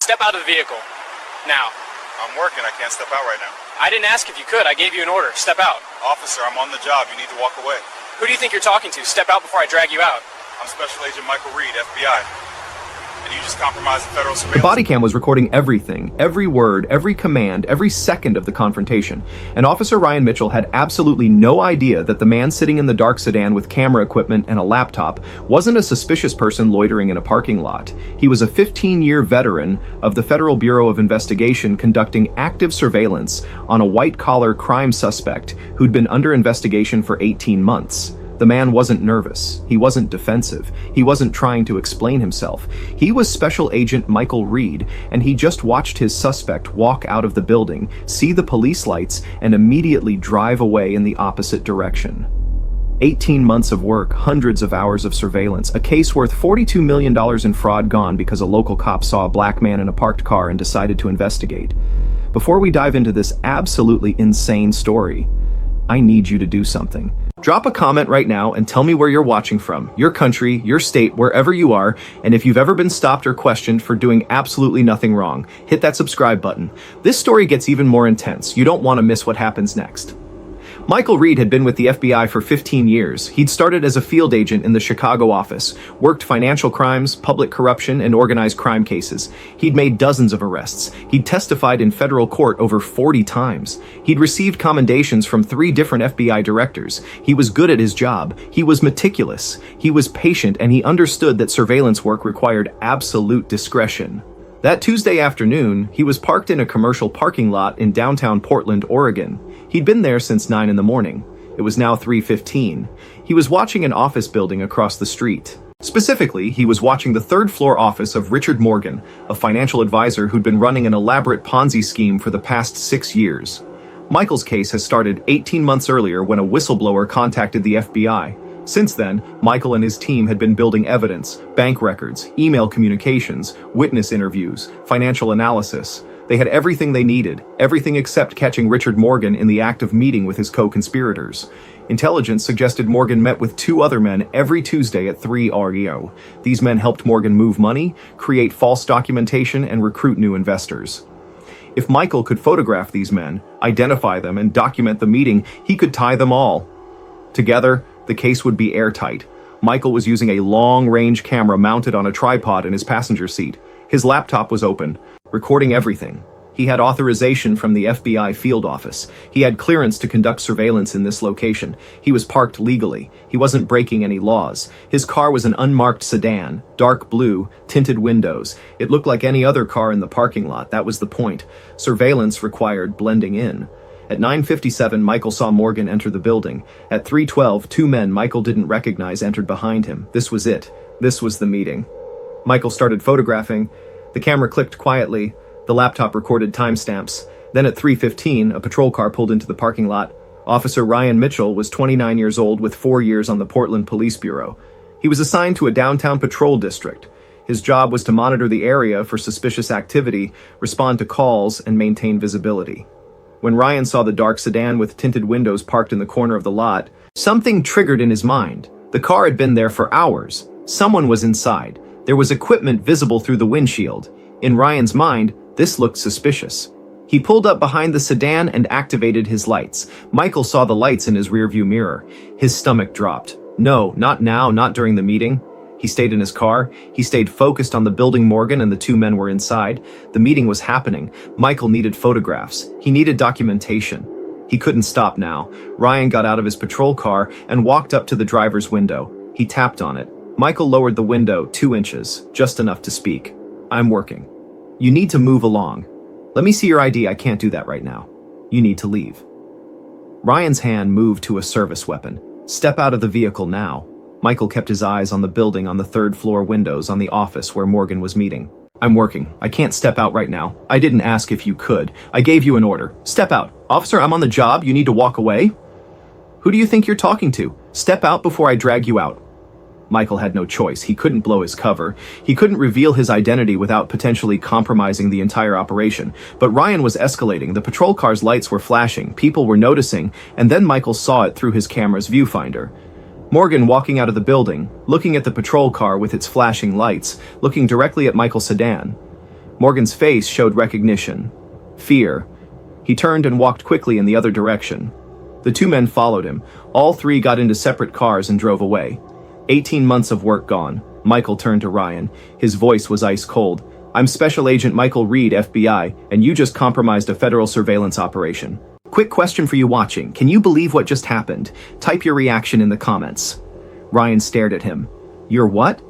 Step out of the vehicle. Now. I'm working. I can't step out right now. I didn't ask if you could. I gave you an order. Step out. Officer, I'm on the job. You need to walk away. Who do you think you're talking to? Step out before I drag you out. I'm Special Agent Michael Reed, FBI. And you just compromised the federal surveillance. The body cam was recording everything, every word, every command, every second of the confrontation. And Officer Ryan Mitchell had absolutely no idea that the man sitting in the dark sedan with camera equipment and a laptop wasn't a suspicious person loitering in a parking lot. He was a 15-year veteran of the Federal Bureau of Investigation conducting active surveillance on a white-collar crime suspect who'd been under investigation for 18 months. The man wasn't nervous. He wasn't defensive. He wasn't trying to explain himself. He was Special Agent Michael Reed, and he just watched his suspect walk out of the building, see the police lights, and immediately drive away in the opposite direction. 18 months of work, hundreds of hours of surveillance, a case worth $42 million in fraud gone because a local cop saw a black man in a parked car and decided to investigate. Before we dive into this absolutely insane story, I need you to do something. Drop a comment right now and tell me where you're watching from, your country, your state, wherever you are, and if you've ever been stopped or questioned for doing absolutely nothing wrong, hit that subscribe button. This story gets even more intense. You don't want to miss what happens next. Michael Reed had been with the FBI for 15 years. He'd started as a field agent in the Chicago office, worked financial crimes, public corruption, and organized crime cases. He'd made dozens of arrests. He'd testified in federal court over 40 times. He'd received commendations from 3 different FBI directors. He was good at his job. He was meticulous. He was patient, and he understood that surveillance work required absolute discretion. That Tuesday afternoon, he was parked in a commercial parking lot in downtown Portland, Oregon. He'd been there since 9 in the morning. It was now 3:15. He was watching an office building across the street. Specifically, he was watching the third-floor office of Richard Morgan, a financial advisor who'd been running an elaborate Ponzi scheme for the past 6 years. Michael's case has started 18 months earlier when a whistleblower contacted the FBI. Since then, Michael and his team had been building evidence, bank records, email communications, witness interviews, financial analysis. They had everything they needed, everything except catching Richard Morgan in the act of meeting with his co-conspirators. Intelligence suggested Morgan met with 2 other men every Tuesday at 3 REO. These men helped Morgan move money, create false documentation, and recruit new investors. If Michael could photograph these men, identify them, and document the meeting, he could tie them all. Together, the case would be airtight. Michael was using a long-range camera mounted on a tripod in his passenger seat. His laptop was open, recording everything. He had authorization from the FBI field office. He had clearance to conduct surveillance in this location. He was parked legally. He wasn't breaking any laws. His car was an unmarked sedan, dark blue, tinted windows. It looked like any other car in the parking lot. That was the point. Surveillance required blending in. At 9:57, Michael saw Morgan enter the building. At 3:12, 2 men Michael didn't recognize entered behind him. This was it. This was the meeting. Michael started photographing. The camera clicked quietly. The laptop recorded timestamps. Then at 3:15, a patrol car pulled into the parking lot. Officer Ryan Mitchell was 29 years old with 4 years on the Portland Police Bureau. He was assigned to a downtown patrol district. His job was to monitor the area for suspicious activity, respond to calls, and maintain visibility. When Ryan saw the dark sedan with tinted windows parked in the corner of the lot, something triggered in his mind. The car had been there for hours. Someone was inside. There was equipment visible through the windshield. In Ryan's mind, this looked suspicious. He pulled up behind the sedan and activated his lights. Michael saw the lights in his rearview mirror. His stomach dropped. No, not now, not during the meeting. He stayed in his car. He stayed focused on the building Morgan and the 2 men were inside. The meeting was happening. Michael needed photographs. He needed documentation. He couldn't stop now. Ryan got out of his patrol car and walked up to the driver's window. He tapped on it. Michael lowered the window 2 inches, just enough to speak. "I'm working. You need to move along. Let me see your ID. I can't do that right now. You need to leave." Ryan's hand moved to a service weapon. "Step out of the vehicle now." Michael kept his eyes on the building on the 3rd floor windows on the office where Morgan was meeting. "I'm working. I can't step out right now. I didn't ask if you could. I gave you an order. Step out. Officer, I'm on the job. You need to walk away." "Who do you think you're talking to? Step out before I drag you out." Michael had no choice. He couldn't blow his cover. He couldn't reveal his identity without potentially compromising the entire operation. But Ryan was escalating. The patrol car's lights were flashing. People were noticing. And then Michael saw it through his camera's viewfinder. Morgan walking out of the building, looking at the patrol car with its flashing lights, looking directly at Michael's sedan. Morgan's face showed recognition. Fear. He turned and walked quickly in the other direction. The two men followed him. All three got into separate cars and drove away. 18 months of work gone. Michael turned to Ryan. His voice was ice cold. I'm Special Agent Michael Reed, FBI, and you just compromised a federal surveillance operation. Quick question for you watching. Can you believe what just happened? Type your reaction in the comments. Ryan stared at him. You're what?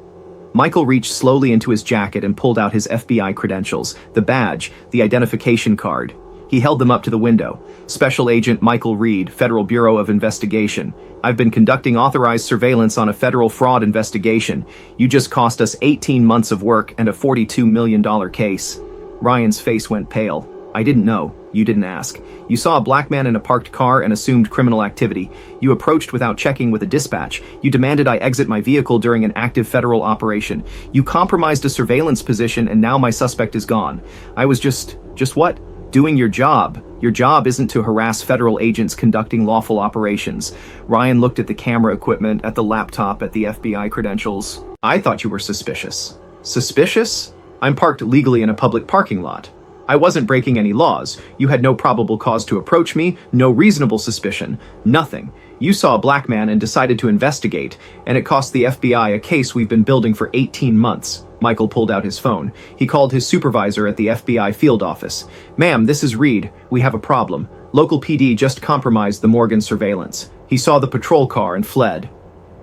Michael reached slowly into his jacket and pulled out his FBI credentials, the badge, the identification card. He held them up to the window. Special Agent Michael Reed, Federal Bureau of Investigation. I've been conducting authorized surveillance on a federal fraud investigation. You just cost us 18 months of work and a $42 million case. Ryan's face went pale. I didn't know. You didn't ask. You saw a black man in a parked car and assumed criminal activity. You approached without checking with a dispatch. You demanded I exit my vehicle during an active federal operation. You compromised a surveillance position and now my suspect is gone. I was just what? Doing your job. Your job isn't to harass federal agents conducting lawful operations. Ryan looked at the camera equipment, at the laptop, at the FBI credentials. I thought you were suspicious. Suspicious? I'm parked legally in a public parking lot. I wasn't breaking any laws. You had no probable cause to approach me, no reasonable suspicion, nothing. You saw a black man and decided to investigate, and it cost the FBI a case we've been building for 18 months. Michael pulled out his phone. He called his supervisor at the FBI field office. Ma'am, this is Reed. We have a problem. Local PD just compromised the Morgan surveillance. He saw the patrol car and fled.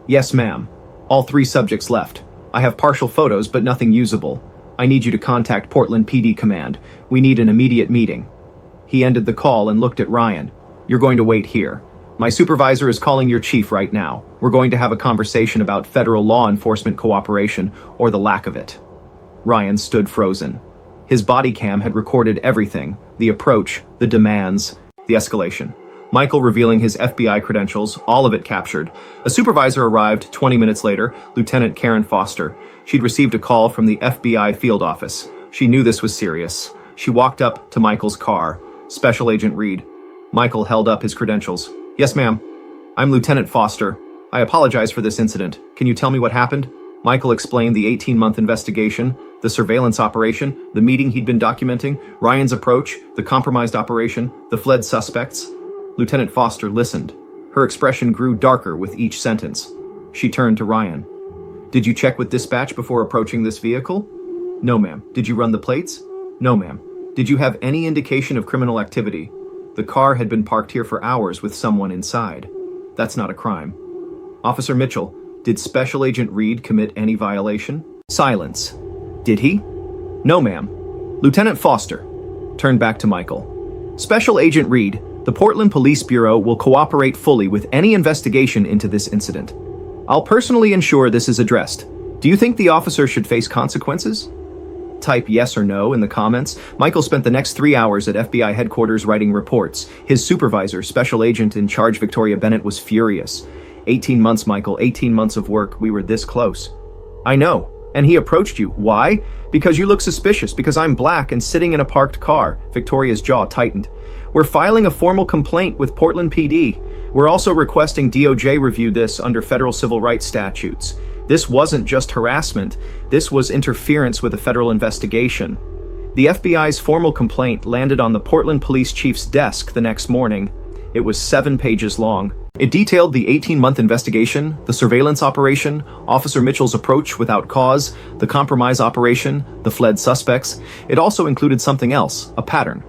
Yes, ma'am. All three subjects left. I have partial photos, but nothing usable. I need you to contact Portland PD Command. We need an immediate meeting. He ended the call and looked at Ryan. You're going to wait here. My supervisor is calling your chief right now. We're going to have a conversation about federal law enforcement cooperation, or the lack of it. Ryan stood frozen. His body cam had recorded everything, the approach, the demands, the escalation. Michael revealing his FBI credentials, all of it captured. A supervisor arrived 20 minutes later, Lieutenant Karen Foster. She'd received a call from the FBI field office. She knew this was serious. She walked up to Michael's car. Special Agent Reed. Michael held up his credentials. Yes, ma'am. I'm Lieutenant Foster. I apologize for this incident. Can you tell me what happened? Michael explained the 18-month investigation, the surveillance operation, the meeting he'd been documenting, Ryan's approach, the compromised operation, the fled suspects. Lieutenant Foster listened. Her expression grew darker with each sentence. She turned to Ryan. Did you check with dispatch before approaching this vehicle? No, ma'am. Did you run the plates? No, ma'am. Did you have any indication of criminal activity? The car had been parked here for hours with someone inside. That's not a crime. Officer Mitchell, did Special Agent Reed commit any violation? Silence. Did he? No, ma'am. Lieutenant Foster turned back to Michael. Special Agent Reed, the Portland Police Bureau will cooperate fully with any investigation into this incident. I'll personally ensure this is addressed. Do you think the officer should face consequences? Type yes or no in the comments. Michael spent the next 3 hours at FBI headquarters writing reports. His supervisor, Special Agent in Charge Victoria Bennett, was furious. 18 months, Michael, 18 months of work. We were this close. I know. And he approached you. Why? Because you look suspicious, because I'm black and sitting in a parked car. Victoria's jaw tightened. We're filing a formal complaint with Portland PD. We're also requesting DOJ review this under federal civil rights statutes. This wasn't just harassment. This was interference with a federal investigation. The FBI's formal complaint landed on the Portland Police Chief's desk the next morning. It was 7 pages long. It detailed the 18-month investigation, the surveillance operation, Officer Mitchell's approach without cause, the compromise operation, the fled suspects. It also included something else, a pattern.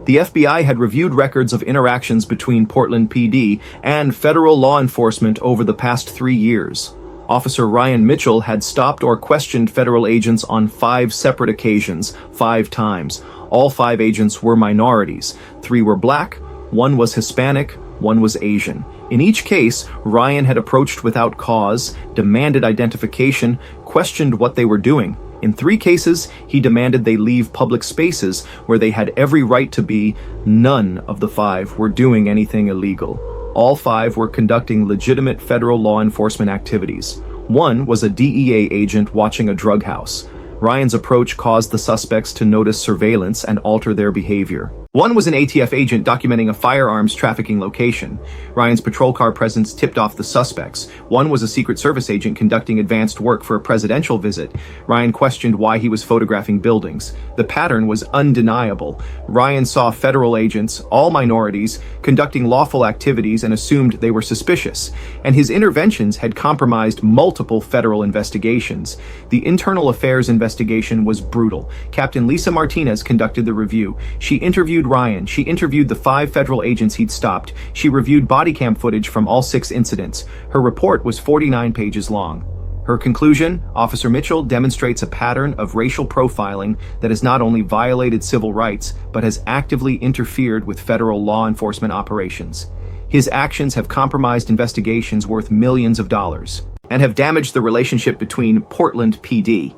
The FBI had reviewed records of interactions between Portland PD and federal law enforcement over the past 3 years. Officer Ryan Mitchell had stopped or questioned federal agents on 5 separate occasions, 5 times. All 5 agents were minorities. 3 were black, 1 was Hispanic, 1 was Asian. In each case, Ryan had approached without cause, demanded identification, questioned what they were doing. In 3 cases, he demanded they leave public spaces where they had every right to be. None of the 5 were doing anything illegal. All 5 were conducting legitimate federal law enforcement activities. 1 was a DEA agent watching a drug house. Ryan's approach caused the suspects to notice surveillance and alter their behavior. One was an ATF agent documenting a firearms trafficking location. Ryan's patrol car presence tipped off the suspects. One was a Secret Service agent conducting advanced work for a presidential visit. Ryan questioned why he was photographing buildings. The pattern was undeniable. Ryan saw federal agents, all minorities, conducting lawful activities and assumed they were suspicious. And his interventions had compromised multiple federal investigations. The internal affairs investigation was brutal. Captain Lisa Martinez conducted the review. She interviewed Ryan. She interviewed the 5 federal agents he'd stopped. She reviewed body cam footage from all 6 incidents. Her report was 49 pages long. Her conclusion: Officer Mitchell demonstrates a pattern of racial profiling that has not only violated civil rights, but has actively interfered with federal law enforcement operations. His actions have compromised investigations worth millions of dollars and have damaged the relationship between Portland PD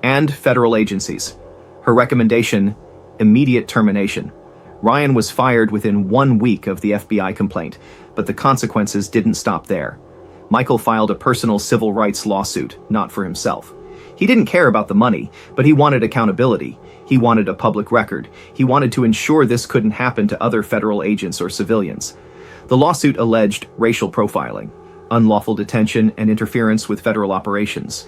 and federal agencies. Her recommendation: immediate termination. Ryan was fired within 1 week of the FBI complaint, but the consequences didn't stop there. Michael filed a personal civil rights lawsuit, not for himself. He didn't care about the money, but he wanted accountability. He wanted a public record. He wanted to ensure this couldn't happen to other federal agents or civilians. The lawsuit alleged racial profiling, unlawful detention, and interference with federal operations.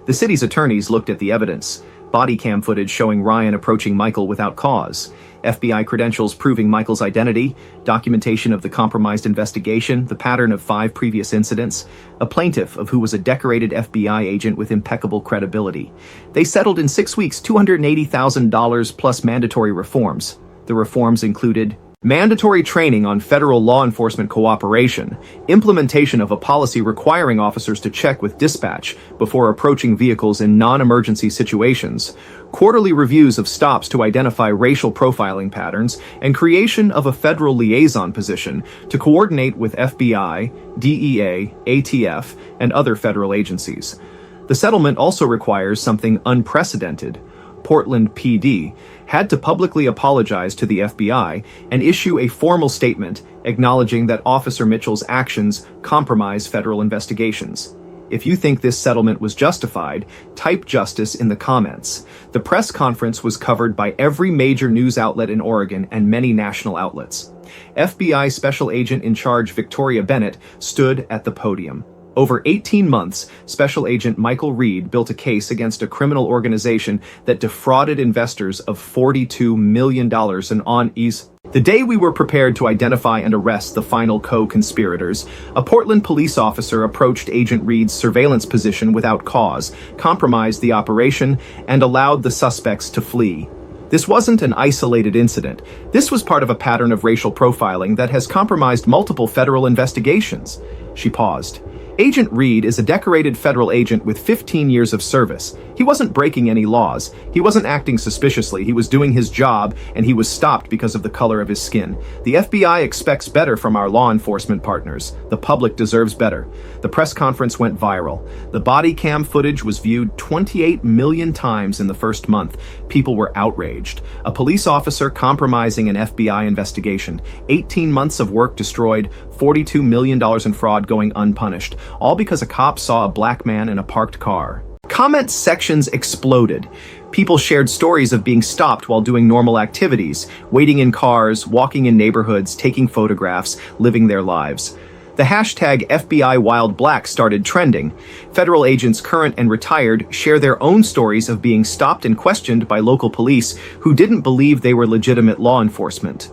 The city's attorneys looked at the evidence: body cam footage showing Ryan approaching Michael without cause, FBI credentials proving Michael's identity, documentation of the compromised investigation, the pattern of 5 previous incidents, a plaintiff of who was a decorated FBI agent with impeccable credibility. They settled in 6 weeks $280,000 plus mandatory reforms. The reforms included mandatory training on federal law enforcement cooperation, implementation of a policy requiring officers to check with dispatch before approaching vehicles in non-emergency situations, quarterly reviews of stops to identify racial profiling patterns, and creation of a federal liaison position to coordinate with FBI, DEA, ATF, and other federal agencies. The settlement also requires something unprecedented. Portland PD had to publicly apologize to the FBI and issue a formal statement acknowledging that Officer Mitchell's actions compromise federal investigations. If you think this settlement was justified, type justice in the comments. The press conference was covered by every major news outlet in Oregon and many national outlets. FBI Special Agent in Charge Victoria Bennett stood at the podium. Over 18 months, Special Agent Michael Reed built a case against a criminal organization that defrauded investors of $42 million in unease. The day we were prepared to identify and arrest the final co-conspirators, a Portland police officer approached Agent Reed's surveillance position without cause, compromised the operation, and allowed the suspects to flee. This wasn't an isolated incident. This was part of a pattern of racial profiling that has compromised multiple federal investigations. She paused. Agent Reed is a decorated federal agent with 15 years of service. He wasn't breaking any laws. He wasn't acting suspiciously. He was doing his job, and he was stopped because of the color of his skin. The FBI expects better from our law enforcement partners. The public deserves better. The press conference went viral. The body cam footage was viewed 28 million times in the first month. People were outraged. A police officer compromising an FBI investigation. 18 months of work destroyed. $42 million in fraud going unpunished. All because a cop saw a black man in a parked car. Comment sections exploded. People shared stories of being stopped while doing normal activities, waiting in cars, walking in neighborhoods, taking photographs, living their lives. The hashtag FBI Wild Black started trending. Federal agents, current and retired, share their own stories of being stopped and questioned by local police who didn't believe they were legitimate law enforcement.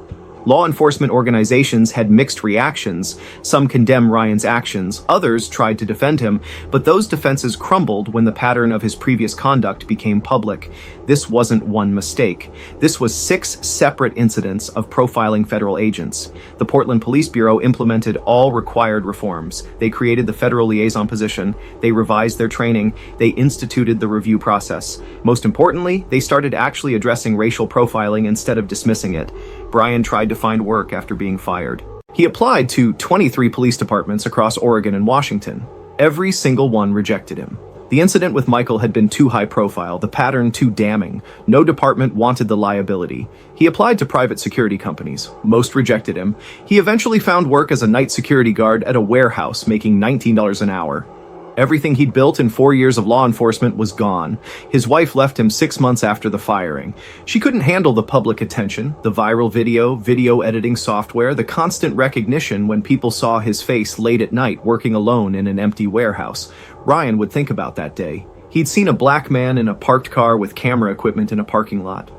Law enforcement organizations had mixed reactions. Some condemned Ryan's actions, others tried to defend him, but those defenses crumbled when the pattern of his previous conduct became public. This wasn't one mistake. This was 6 separate incidents of profiling federal agents. The Portland Police Bureau implemented all required reforms. They created the federal liaison position. They revised their training. They instituted the review process. Most importantly, they started actually addressing racial profiling instead of dismissing it. Brian tried to find work after being fired. He applied to 23 police departments across Oregon and Washington. Every single one rejected him. The incident with Michael had been too high profile, the pattern too damning. No department wanted the liability. He applied to private security companies. Most rejected him. He eventually found work as a night security guard at a warehouse, making $19 an hour. Everything he'd built in 4 years of law enforcement was gone. His wife left him 6 months after the firing. She couldn't handle the public attention, the viral video editing software, the constant recognition when people saw his face late at night working alone in an empty warehouse. Ryan would think about that day. He'd seen a black man in a parked car with camera equipment in a parking lot.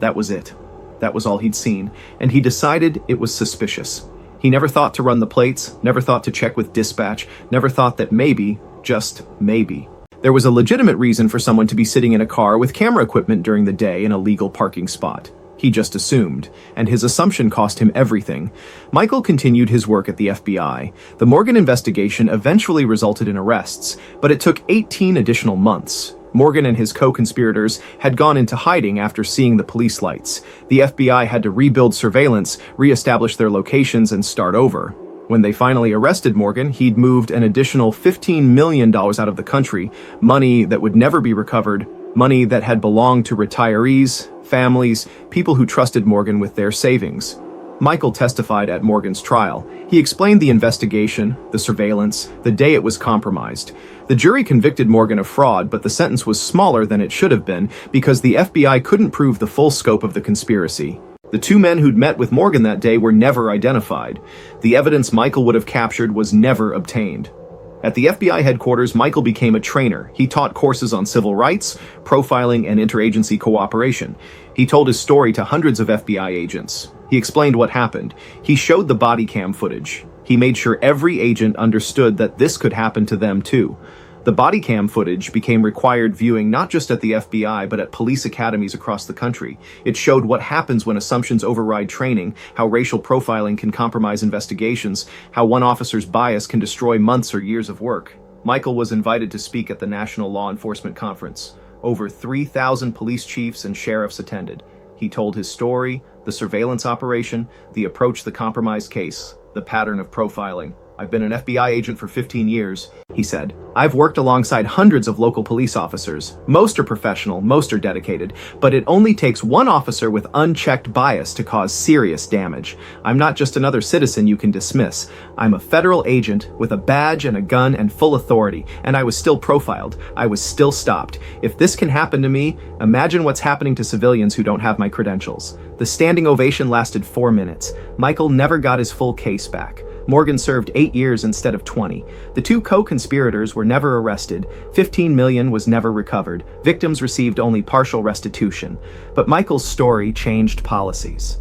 That was it. That was all he'd seen, and he decided it was suspicious. He never thought to run the plates, never thought to check with dispatch, never thought that maybe, just maybe, there was a legitimate reason for someone to be sitting in a car with camera equipment during the day in a legal parking spot. He just assumed, and his assumption cost him everything. Michael continued his work at the FBI. The Morgan investigation eventually resulted in arrests, but it took 18 additional months. Morgan and his co-conspirators had gone into hiding after seeing the police lights. The FBI had to rebuild surveillance, re-establish their locations, and start over. When they finally arrested Morgan, he'd moved an additional $15 million out of the country, money that would never be recovered, money that had belonged to retirees, families, people who trusted Morgan with their savings. Michael testified at Morgan's trial. He explained the investigation, the surveillance, the day it was compromised. The jury convicted Morgan of fraud, but the sentence was smaller than it should have been because the FBI couldn't prove the full scope of the conspiracy. The 2 men who'd met with Morgan that day were never identified. The evidence Michael would have captured was never obtained. At the FBI headquarters, Michael became a trainer. He taught courses on civil rights, profiling, and interagency cooperation. He told his story to hundreds of FBI agents. He explained what happened. He showed the body cam footage. He made sure every agent understood that this could happen to them too. The body cam footage became required viewing not just at the FBI, but at police academies across the country. It showed what happens when assumptions override training, how racial profiling can compromise investigations, how one officer's bias can destroy months or years of work. Michael was invited to speak at the National Law Enforcement Conference. Over 3,000 police chiefs and sheriffs attended. He told his story, the surveillance operation, the approach to the compromised case, the pattern of profiling. I've been an FBI agent for 15 years, he said. I've worked alongside hundreds of local police officers. Most are professional, most are dedicated, but it only takes one officer with unchecked bias to cause serious damage. I'm not just another citizen you can dismiss. I'm a federal agent with a badge and a gun and full authority, and I was still profiled. I was still stopped. If this can happen to me, imagine what's happening to civilians who don't have my credentials. The standing ovation lasted 4 minutes. Michael never got his full case back. Morgan served 8 years instead of 20. The 2 co-conspirators were never arrested. $15 million was never recovered. Victims received only partial restitution. But Michael's story changed policies.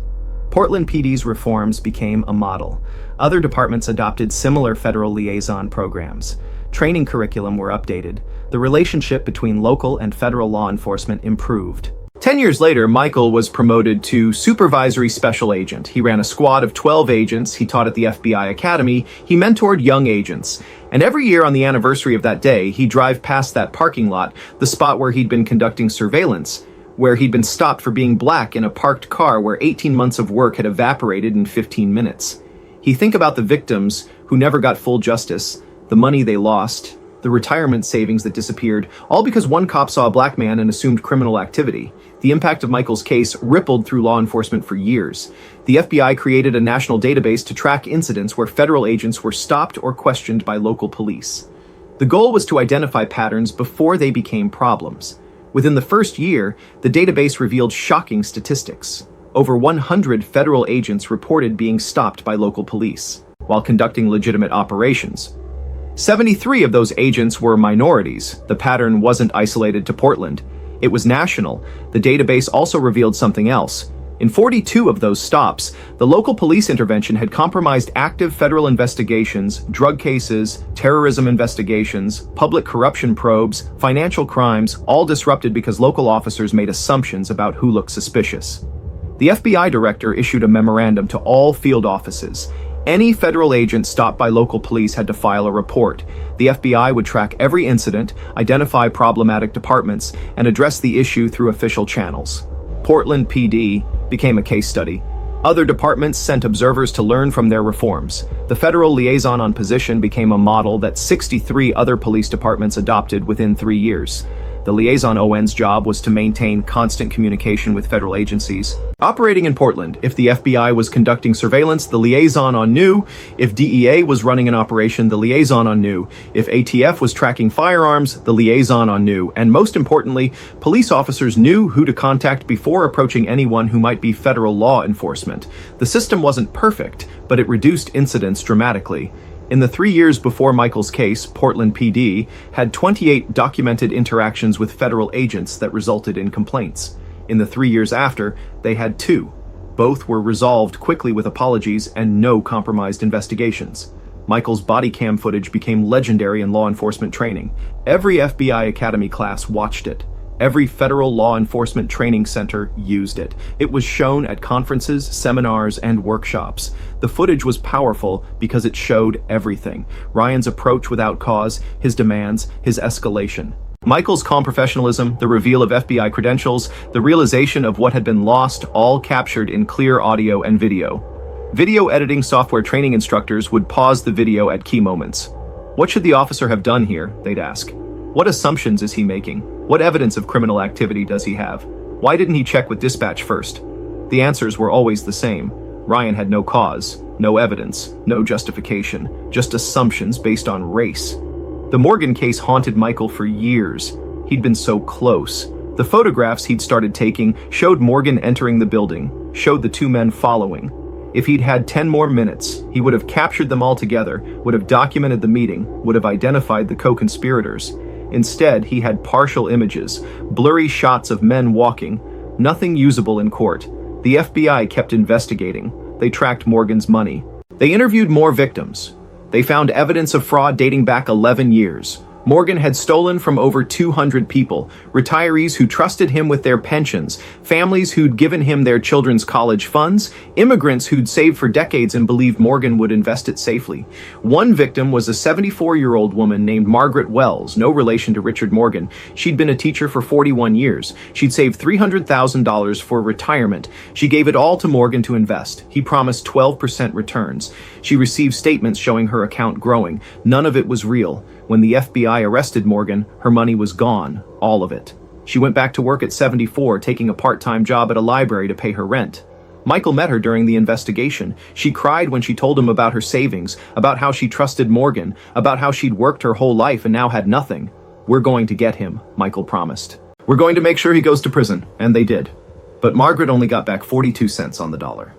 Portland PD's reforms became a model. Other departments adopted similar federal liaison programs. Training curriculum were updated. The relationship between local and federal law enforcement improved. 10 years later, Michael was promoted to Supervisory Special Agent. He ran a squad of 12 agents. He taught at the FBI Academy. He mentored young agents. And every year on the anniversary of that day, he'd drive past that parking lot, the spot where he'd been conducting surveillance, where he'd been stopped for being black in a parked car where 18 months of work had evaporated in 15 minutes. He'd think about the victims who never got full justice, the money they lost, the retirement savings that disappeared, all because one cop saw a black man and assumed criminal activity. The impact of Michael's case rippled through law enforcement for years. The FBI created a national database to track incidents where federal agents were stopped or questioned by local police. The goal was to identify patterns before they became problems. Within the first year, the database revealed shocking statistics. Over 100 federal agents reported being stopped by local police while conducting legitimate operations. 73 of those agents were minorities. The pattern wasn't isolated to Portland. It was national. The database also revealed something else. In 42 of those stops, the local police intervention had compromised active federal investigations, drug cases, terrorism investigations, public corruption probes, financial crimes, all disrupted because local officers made assumptions about who looked suspicious. The FBI director issued a memorandum to all field offices. Any federal agent stopped by local police had to file a report. The FBI would track every incident, identify problematic departments, and address the issue through official channels. Portland PD became a case study. Other departments sent observers to learn from their reforms. The federal liaison on position became a model that 63 other police departments adopted within 3 years. The liaison ON's job was to maintain constant communication with federal agencies. Operating in Portland, if the FBI was conducting surveillance, the liaison on knew. If DEA was running an operation, the liaison on knew. If ATF was tracking firearms, the liaison on knew. And most importantly, police officers knew who to contact before approaching anyone who might be federal law enforcement. The system wasn't perfect, but it reduced incidents dramatically. In the 3 years before Michael's case, Portland PD had 28 documented interactions with federal agents that resulted in complaints. In the 3 years after, they had 2. Both were resolved quickly with apologies and no compromised investigations. Michael's body cam footage became legendary in law enforcement training. Every FBI Academy class watched it. Every federal law enforcement training center used it. It was shown at conferences, seminars, and workshops. The footage was powerful because it showed everything. Ryan's approach without cause, his demands, his escalation. Michael's calm professionalism, the reveal of FBI credentials, the realization of what had been lost, all captured in clear audio and video. Video editing software training instructors would pause the video at key moments. What should the officer have done here? They'd ask. What assumptions is he making? What evidence of criminal activity does he have? Why didn't he check with dispatch first? The answers were always the same. Ryan had no cause, no evidence, no justification, just assumptions based on race. The Morgan case haunted Michael for years. He'd been so close. The photographs he'd started taking showed Morgan entering the building, showed the 2 men following. If he'd had 10 more minutes, he would have captured them all together, would have documented the meeting, would have identified the co-conspirators. Instead, he had partial images, blurry shots of men walking, nothing usable in court. The FBI kept investigating. They tracked Morgan's money. They interviewed more victims. They found evidence of fraud dating back 11 years. Morgan had stolen from over 200 people, retirees who trusted him with their pensions, families who'd given him their children's college funds, immigrants who'd saved for decades and believed Morgan would invest it safely. One victim was a 74-year-old woman named Margaret Wells, no relation to Richard Morgan. She'd been a teacher for 41 years. She'd saved $300,000 for retirement. She gave it all to Morgan to invest. He promised 12% returns. She received statements showing her account growing. None of it was real. When the FBI arrested Morgan, her money was gone, all of it. She went back to work at 74, taking a part-time job at a library to pay her rent. Michael met her during the investigation. She cried when she told him about her savings, about how she trusted Morgan, about how she'd worked her whole life and now had nothing. "We're going to get him," Michael promised. "We're going to make sure he goes to prison," and they did. But Margaret only got back 42 cents on the dollar.